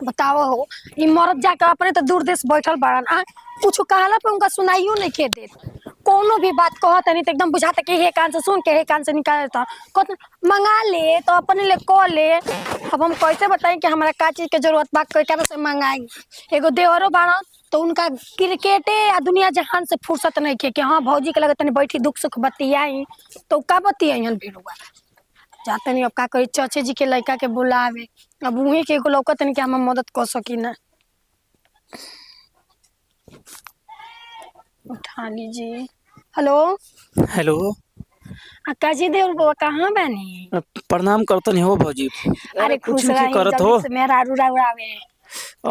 बताओ हो ई मरद जाके अपने तो दूर देश बैठल बाड़न आ कुछ कहला पे उनका सुनाइयो नहीं के देत। कोनो भी बात कहत नहीं तो एकदम बुझाता कि हे कान से सुन के हे कान से निकाल देता। कहत मंगा ले तो अपने ले को ले। अब हम कैसे बताएं कि हमारा का चीज के जरूरत बा केकरा से मंगाई। एगो देवरो बाड़न तो उनका क्रिकेटे या दुनिया जहान से फुर्सत नहीं के कि हाँ भौजी के लगे तनी बैठी दुख सुख बतियाई तो का बतियाइन भेड़ुआ जाते नहीं। अब का करी चाचे जी के लड़का के बुलावे अब उही के एगो लौकत नहीं कि हम मदद कर सकी ना। उठा लीजिए। Hello hello. अक्का जी देवर बाबा कहाँ बानी? प्रणाम करतन हो भौजी। अरे कुछ खुश नहीं रही करत हो। जल्दी से मेरा उड़ावे।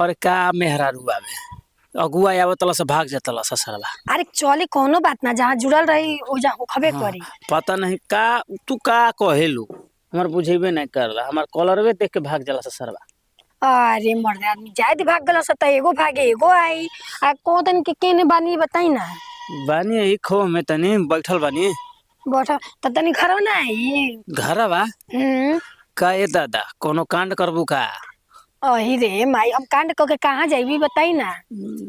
और का मेहरारू आवे अगुआ आवतला से भाग जातला ससुराला। अरे चले कोनो बात ना जहाँ जुड़ल रही ओजा होखबे हाँ, करी। पता नहीं का तू का कहेलू हमार बुझेबे नहीं कर रहा। हमार कॉलरवे देख के भाग जाला ससुरवा। अरे मर्द आदमी जायद भाग गल सता एगो भागे एगो आई आ को तन के केने बानी बताई ना। बानी यही खो में तनी बैठल बानी। बैठा त तनी घर ना आई। घरवा का ए दादा कोनो कांड करबू का? अही रे माई हम कांड क के कहाँ जाइबी बताई ना।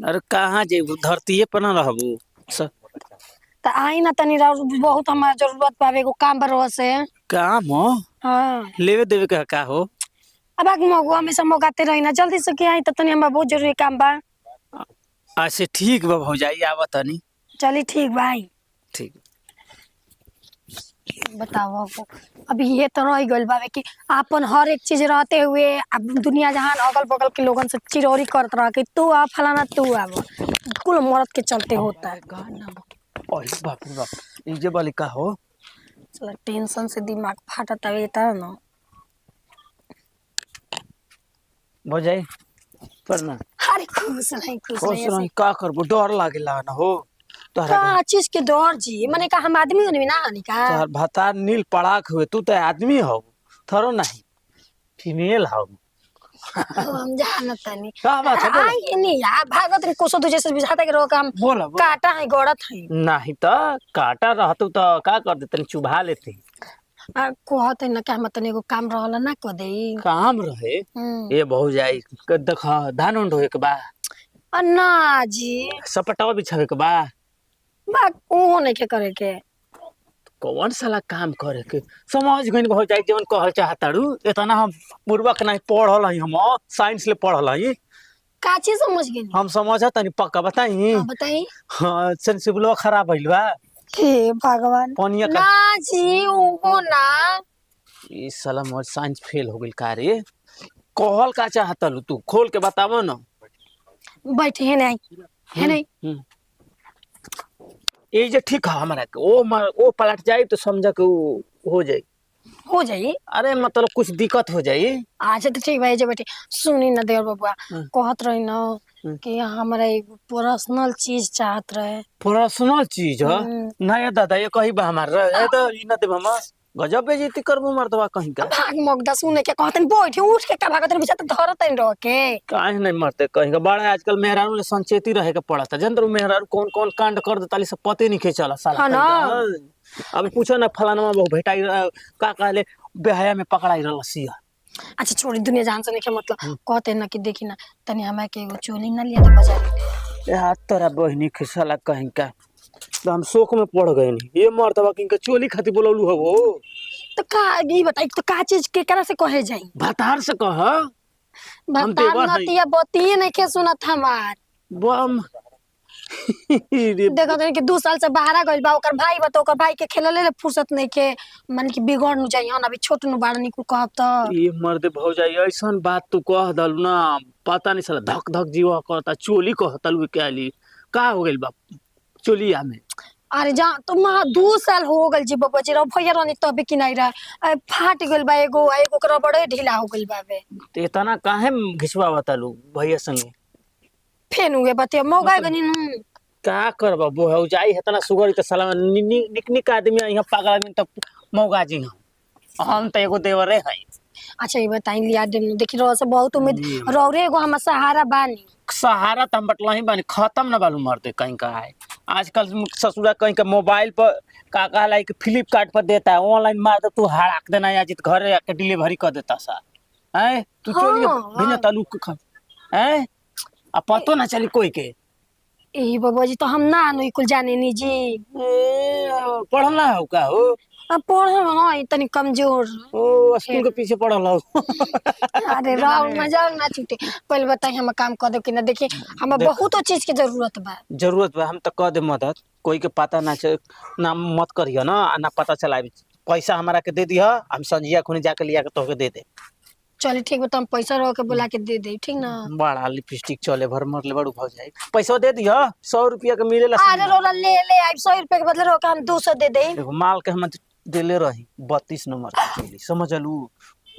अरे कहाँ जेबू धरतीये पर ना रहबू त आई ना तनी बहुत हमारा जरूरत पावे एगो काम बरवा से। काम हो हाँ लेवे देवे का हो। अब आग मगुआ हमेशा मगाते रही ना जल्दी से के आई त तनी हमरा बहुत जरूरी काम बा। अच्छा ठीक बा भौजाई आवा तनी। चली ठीक भाई। ठीक बताओ अभी ये तो रह गइल बावे कि आपन हर एक चीज रहते हुए अब दुनिया जहान अगल बगल के लोगन से चिरौरी करत रह कि तू आ फलाना तू आ कुल मरद के चलते होता है। ओए बाप रे बाप ई जे वाली का हो। चल टेंशन से दिमाग फाटत है त न। भौजाई प्रणाम। अरे खुश नहीं का करबो डर लागेला ना हो तोहरा का चीज के डर जी मने का हम आदमी होनी ना हनी का। तोहर भतार नील पड़ाक हुए तू तो आदमी हो थरो नहीं फीमेल हो। हम जानत नहीं का बात है बोला? आई नहीं यार भागत रे कोसो तुझे से बुझाता के रो काम बोला काटा है गड़त है नहीं तो काटा रहतू तो का कर देतनी चुभा लेती। आ कहत है ना कि हम तने एगो काम रहला ना क देई काम रहे ए भौजाई देख धान उंड होए के बा अन्ना जी सपटावा बिछावे के बा बा ओ नहीं के करे के कौन साला काम करे के समझ गइन भौजाई जवन कहल चाहताड़ू इतना हम पूर्वक नहीं पढ़ल हई हम साइंस ले पढ़ल हई का चीज समझ गई हम समझा तनी पक्का बताई। बताई हाँ सेंसिबल खराब भइल बा हे भगवान पनिया का ना जी वो ना ई साला मोर साइंस फेल हो गइल का रे कहल का चाहतलू तू खोल के बतावो ना। बैठे है नहीं ये जे ठीक है हमारा के ओ पलट जाए तो समझ के हो जाए हो जाई। अरे मतलब कुछ दिक्कत हो जाए। अच्छा तो ठीक भाई जे बैठे सुनी ना देवर बबुआ कहत रही ना कि हमरा एक पर्सनल चीज चाहत रहे। पर्सनल चीज है ना ये दादा ये कही बा हमारा ये तो ई ना देब हम गजब बेइज्जती करबो मर्दवा कहीं का। भाग मगदा सुने के कहतन बैठ उठ के का भागत बिचा तो धरत रह के काहे नहीं मरते कहीं का बड़ा आजकल मेहरारू ले संचेती रहे के पड़ता जंतर मेहरारू कौन कौन कांड कर देताली सब पते नहीं के चला साला। हाँ ना अब पूछो ना फलाना वो भेटाई का कहले बेहया में पकड़ाई रहलसिया। अच्छा छोड़ी दुनिया जान से नहीं के मतलब कहते ना कि देखी ना तनी हमरा के एगो चोली ना लिया तो बाजार ले यार तोरा बहनी के साला कहीं का तो हम शोक में पड़ गए नहीं ये मर्दवा किनका चोली खाती बोलौलू हो वो तो का ई बताई तो का चीज के करा से कहे जाई भतार से कह बता नतिया बतिए नहीं के सुनत हमार बम देखो तो कि 2 साल से बाहर गइल बा ओकर भाई बा तो ओकर भाई के खेलले फुर्सत नहीं के मन की बिगड़ न जाई हन अभी छोट न बाड़ निकु कहब त ये मर्दे भौजाई ऐसन बात तू कह दल ना पता नहीं साला धक धक जीवा करता चोली कहतलू के आली का हो गइल बा चोलिया में। अरे जा तुम 2 साल हो गइल जी बबा जी भैया रानी तबे कि नहीं रहा फाट गइल बा एगो ओकरा बड़े ढीला हो गइल बाबे इतना काहे घिचवा बतालू भैया संगे फेन हुए बते मौगा गनी का करबा भौजाई इतना सुगर त साला निक निक आदमी यहाँ पागल आदमी त मौगा जी हम त एगो देवरे है। अच्छा ये बताई लिया देखी रो से बहुत उम्मीद रौरे एगो हम सहारा बानी सहारा तो हम बटला ही बानी खत्म ना बालू मरते कहीं का है आजकल ससुरा कहीं का मोबाइल पर का कहला कि फ्लिपकार्ट पर देता है ऑनलाइन मार दे तू हड़ाक देना या जित घर आके डिलीवरी कर देता सा है तू चोरी बिना तालुक हैं आ पतो ना चली कोई के ए बाबा जी तो हम ना नु कुल जाने नी जी। पढ़ला हो का हो अब पढ़े है तनी कमजोर। ओ स्कूल के पीछे पढ़ल हो अरे राव मजाक ना छूटे। पहले बताई हम काम कर दो कि ना। देखिए हमें बहुत चीज की जरूरत बा। जरूरत बा हम तो कह दे मदद कोई के पता ना ना मत करियो ना ना पता चलाए पैसा हमारा के दे दिया हम संजिया खुनी जाके लिया के तोके दे दे। चलिए ठीक बता हम पैसा रह के बुला के दे दे ठीक ना। बड़ा लिपस्टिक चले भर मरले बड़ू भाव जाए पैसा दे दिया 100 रुपया के मिलेला। अरे रोला ले ले आई 100 रुपए के बदले रोका हम 200 दे दे। देखो माल के हम देले रही 32 नंबर के चोली समझलू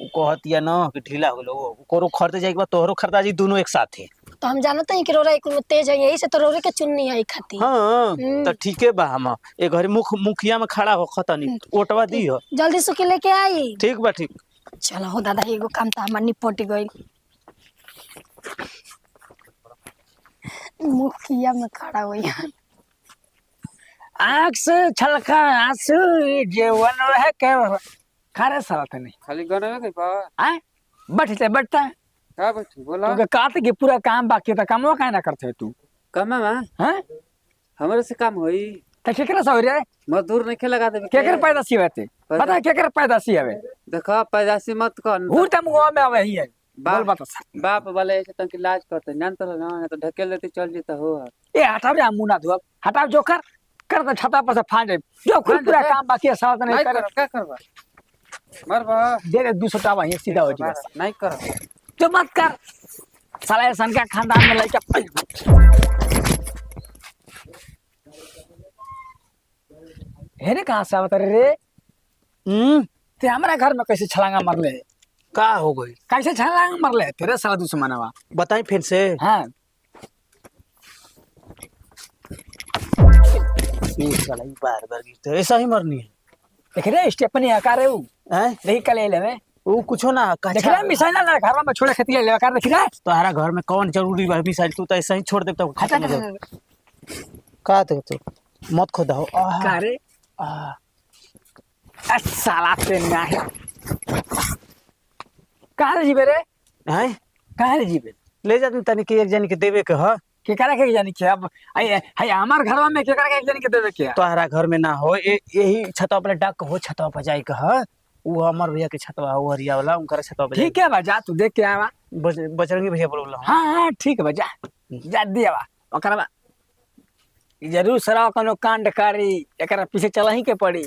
उ कहतिया ना कि ढीला हो लो कोरो खरीदे जाए के बाद तोहरो खरीदा जी दोनों एक साथ है। तो हम जानते हैं कि रोरा एक में तेज है यही से तो रोरे के चुन्नी है खाती। हां तो ठीक है बा हम ए घरे मुखिया में खड़ा हो खतनी ओटवा दियो जल्दी सुके लेके आई। ठीक बा ठीक। चलो हो दादा एगो काम तो हमर निपट गई। मुखिया में खड़ा हो यार आँख से छलका आंसू जेवन रह के खारे सरत नहीं खाली गाना है कहीं पर आए बैठते बैठता है क्या बैठी बोला तो कहते कि पूरा काम बाकी था कामो काहे ना करते तू कम है मां हैं हमारे से काम होई तो केकरा सौरे मजदूर नहीं लगा देबे केकर पैदाशी होते पता है केकर पैदाशी हवे देखा पैदाशी मत कर हूर तम गांव में आवे ही है बोल बता बाप वाले ऐसे तंग इलाज करते जान तो ना तो ढकेल देते चल जेता हो ए हटाओ रे मुना धो हटाओ जो कर तो छता पर से फाड़ दे जो खुद पूरा काम बाकी है साथ नहीं करे क्या करबा मर बा दे दे 200 टावा ये सीधा हो जाए नहीं कर तो मत कर साला ऐसा का खानदान में लइका हेरे कहां से आवत रे ते हमारा घर में कैसे छलांगा मरले का हो गई कैसे छलांगा मरले तेरे साला दुश्मनवा बताई फिर से। हां साला बार बार गिरते ऐसा ही मरनी है। देख रे स्टेपनी आकार है वो हैं नहीं कले लेवे वो कुछो ना देख रे मिसाइल ना घर में छोड़े खतिया लेवे कर देख रे तोहरा घर में कौन जरूरी बा मिसाइल तू तो ऐसा ही छोड़ दे तो हटा खत्म हो जाए। का तो मत खोदा हो का रे साला से ना है कहां जीवे रे हैं कहां जीवे ले जा तू तनी के एक जन के देवे के ह के करा के जानी के अब आई हमार घर में के करा के जानी के देवे के तोहरा घर में ना हो यही छतवा पर डाक हो छतवा पर जाई के ह वो हमर भैया के छतवा हो हरिया वाला उनकर छतवा पर ठीक है बा जा तू देख के आवा बजरंगी भैया बोलला हां हां ठीक है बा जा जा दियावा ओकरा बा जरूर सरा कोनो कांड कारी एकरा पीछे चला ही के पड़ी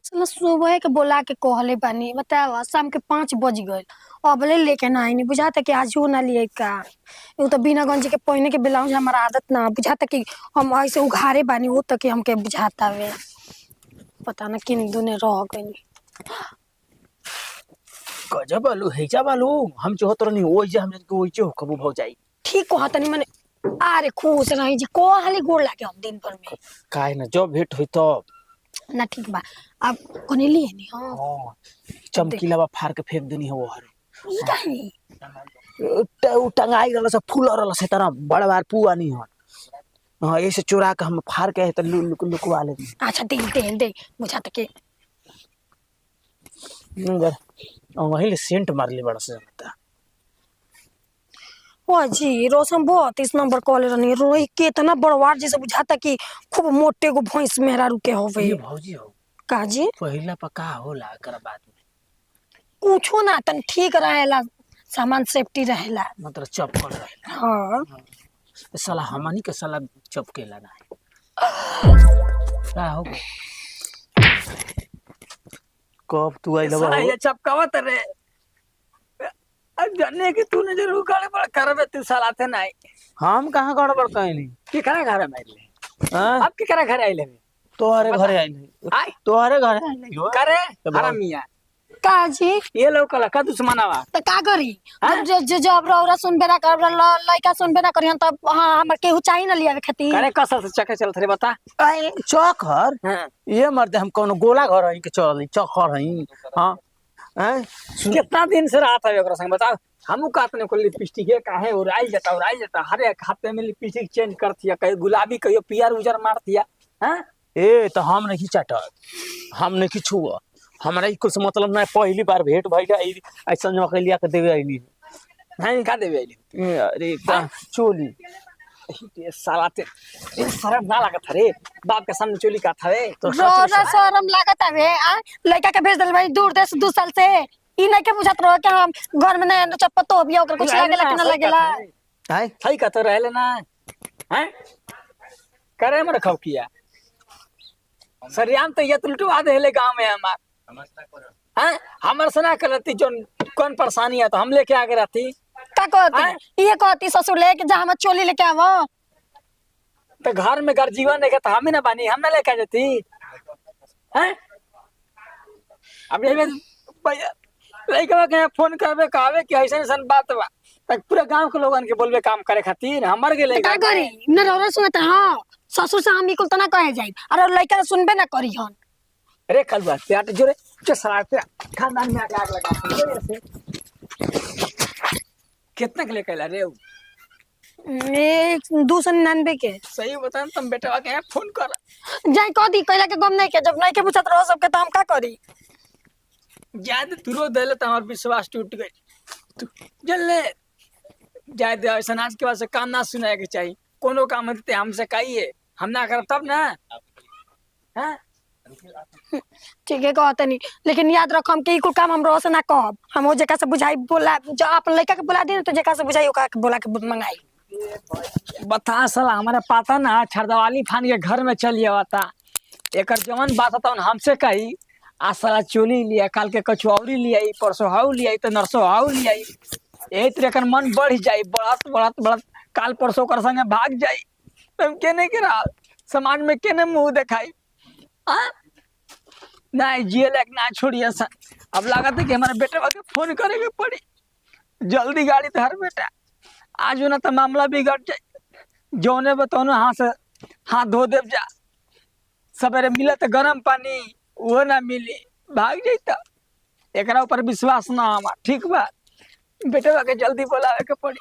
चलो सुबह के बोला के कहले बानी बताओ शाम के 5 बज गए अबले लेके ना आई नहीं बुझाता कि आज हो ना लिए का वो तो बिना गंजी के पहने के ब्लाउज हमारा आदत ना बुझाता कि हम ऐसे उघारे बानी वो तक हमके बुझाता वे पता ना किन दुने रह गई। गजब आलू हेजा बालू हम चाहत रहनी ओइ जे हम के ओइ जे हो कबू भौ जाई ठीक कहतनी मने अरे खुश रही जी को हाली गोड़ लागे हम दिन भर में काहे ना जब भेंट होई तो ना ठीक बा अब कोने लिए नहीं हां हां चमकीला बा फाड़ के फेंक देनी हो हर ई काहे उ टंगाई रहल से फूल रहल से तना बड़ बार पुआ नहीं हो हां ऐसे चुरा के हम फाड़ के त लुकवा ले अच्छा दे बुझाता के नंबर वही सेंट मार ले बड़ा से बता ओ जी रोशन बहुत इस नंबर कॉल रहनी रोई कितना बड़वार जैसे बुझाता कि खूब मोटे को भैंस मेरा रुके होवे ये भौजी हो काजी पहिला पका होला कर बाद में कुछो ना तन ठीक रहेला सामान सेफ्टी रहेला मतलब चपकल रहे हां साला हमनी के साला चपकेला ना का हो कब तू आई लबा साला ये चपकावत रे अब जाने कि तूने जरूर गाड़ी बड़ करबे तू साला थे नहीं हम कहां गड़बड़ कइनी की करा घर में आइले हां अब की करा घर आइले तोहरे घरे आई नहीं आई तोहरे घरे आई नहीं हो करे तो हरामिया काजी ये लोकल का दुश्मनवा त का करी जब रौरा सुनबे ना कर लइका सुनबे ना करियन तब हां हमर केहू चाहिए ना लिया खेती करे कसर से चके चलत रे बता आई चौखर हां ये मर्दे हम कोनो गोला घर हई के चलली चौखर हई हां हैं कितना दिन से रात है ओकरा संग बता हमू कातने को लिपस्टिक है काहे और आई जाता हर एक हफ्ते में लिपस्टिक चेंज करतिया कहीं गुलाबी कहियो पियर उजर मारतिया हां ए तो हम नहीं चाटत हम नहीं छुआ हमरा ई कुछ मतलब ना पहली बार भेंट भइल ऐसा नकलिया के देवे आईली नहीं का देवे आइले अरे का चोली ये साला ते ये शर्म ना लागत रे बाप के सामने चोली का था रे तो रोजा शरम लागत हवे आ लड़का के भेज दिल भाई दूर देश 2 साल से ई नहीं के बुझात रहो कि हम घर में नया चप्पल तो भी ओकर कुछ लागेला कि ना लागेला हाय सही का तो रहले ना हैं करे मर खाओ किया सरियाम तो ये उल्टू आ देले गांव में हमार हैं हमर सना करती जो कौन परेशानी है तो हम लेके आगे रहती का कहती ये कहती ससुर लेके जा हम चोली लेके आवो तो घर में घर जीवन है तो हम ही ना बानी हम ना लेके जाती हैं अब ये भैया लइका के फोन करबे कहवे कि ऐसा ऐसा बात बा तक पूरा गांव के लोगन के बोलबे काम करे खातिर हमर के का करी न रोरा सुनत हां ससुर से हम बिल्कुल त ना कहे जाई अरे लड़का सुनबे ना करी हन अरे कलवा प्याट जोरे जो सराय पे खानदान में आग लगा ऐसे कितना के लेके ला रे एक 299 के सही बता तुम बेटा के यहाँ फोन कर जाई कह दी कहला के गम नहीं के जब नहीं के पूछत रहो सबके तो हम का करी जायद तुरो देले तो हमार विश्वास टूट गई जल्ले जायद ऐसा आज के बाद से काम ना सुनाए के चाहिए कोनो काम होते हमसे कहिए हम ना करब तब ना हैं ठीक है कहते नहीं लेकिन याद रख हम के ई कुल काम हम रोज ना कहब हम ओ जगह से बुझाई बोला जो आप लड़का के बुला दी तो जगह से बुझाई ओका के बोला के मंगाई बता साला हमारा पता ना छरदवाली फान के घर में चल जाता एक जवन बात होता हमसे कही आज साला चोली लिया काल के कचौरी लिया परसों हाउ लिया तो नरसों हाउ लिया यही तरह कर मन बढ़ जाये बढ़त बढ़त बढ़त काल परसों कर संगे भाग जाये तुम केने के रहा समाज में केने मुंह दिखाई नहीं जिये लायक ना छोड़िए सन अब लागत है कि हमारे बेटे के फोन करे के पड़ी जल्दी गाड़ी धर बेटा आज ना तो मामला बिगड़ जाए जौने बतौनो हाथ धो देव जा सवेरे मिले तो गर्म पानी वो ना मिली भाग जाता एक ऊपर विश्वास ना हमार ठीक बा बेटे के जल्दी बोलावे के पड़ी